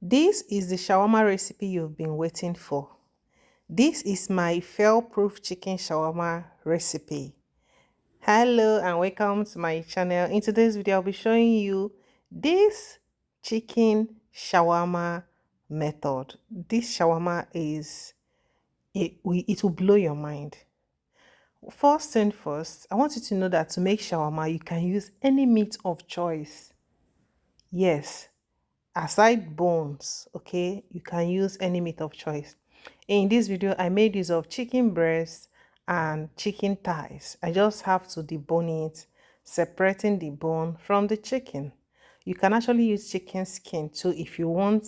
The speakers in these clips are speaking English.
This is the shawarma recipe you've been waiting for. This is my fail-proof chicken shawarma recipe. Hello and welcome to my channel. In today's video, I'll be showing you this chicken shawarma method. This shawarma it will blow your mind. First thing first, I want you to know that to make shawarma, you can use any meat of choice. Yes, aside bones, okay, you can use any meat of choice. In this video, I made use of chicken breast and chicken thighs. I just have to debone it, separating the bone from the chicken. You can actually use chicken skin too if you want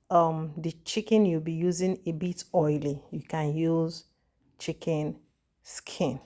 the chicken you'll be using a bit oily. You can use chicken skin.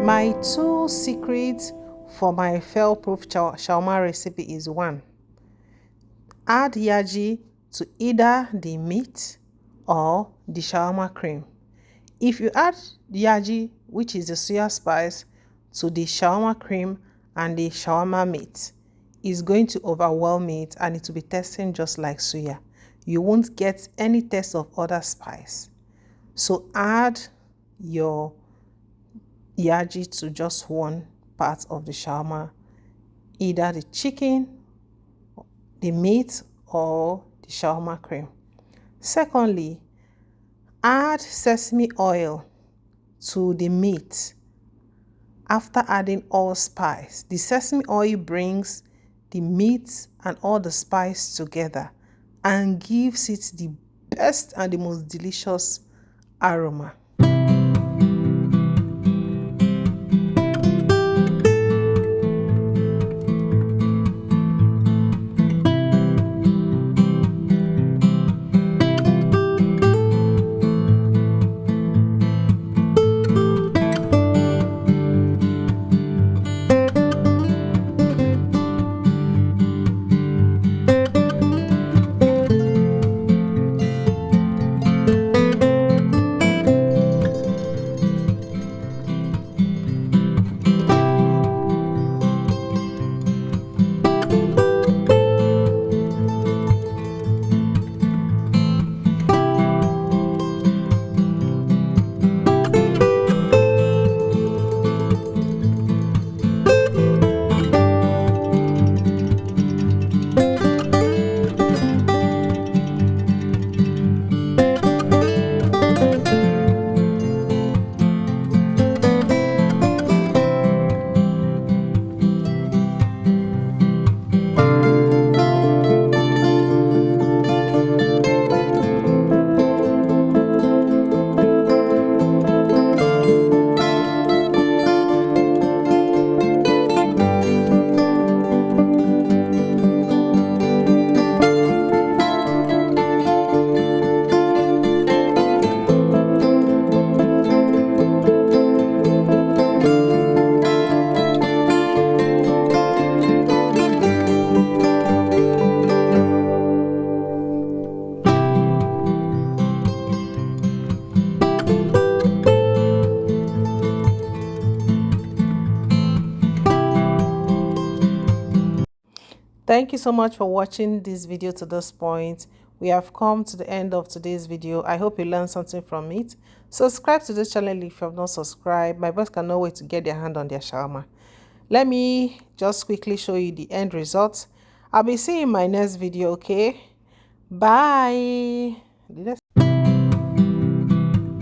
My two secrets for my fail-proof shawarma recipe is: one, add yaji to either the meat or the shawarma cream. If you add yaji, which is the soya spice, to the shawarma cream and the shawarma meat, it's going to overwhelm it and it will be tasting just like soya. You won't get any taste of other spice. So add your yaji to just one part of the shawarma, either the chicken, the meat, or the shawarma cream. Secondly, add sesame oil to the meat after adding all spice. The sesame oil brings the meat and all the spice together and gives it the best and the most delicious aroma. Thank you so much for watching this video to this point. We have come to the end of today's video. I hope you learned something from it. Subscribe to this channel if you have not subscribed. My boss cannot wait to get their hand on their shawarma. Let me just quickly show you the end result. I'll be seeing you in my next video, okay? Bye.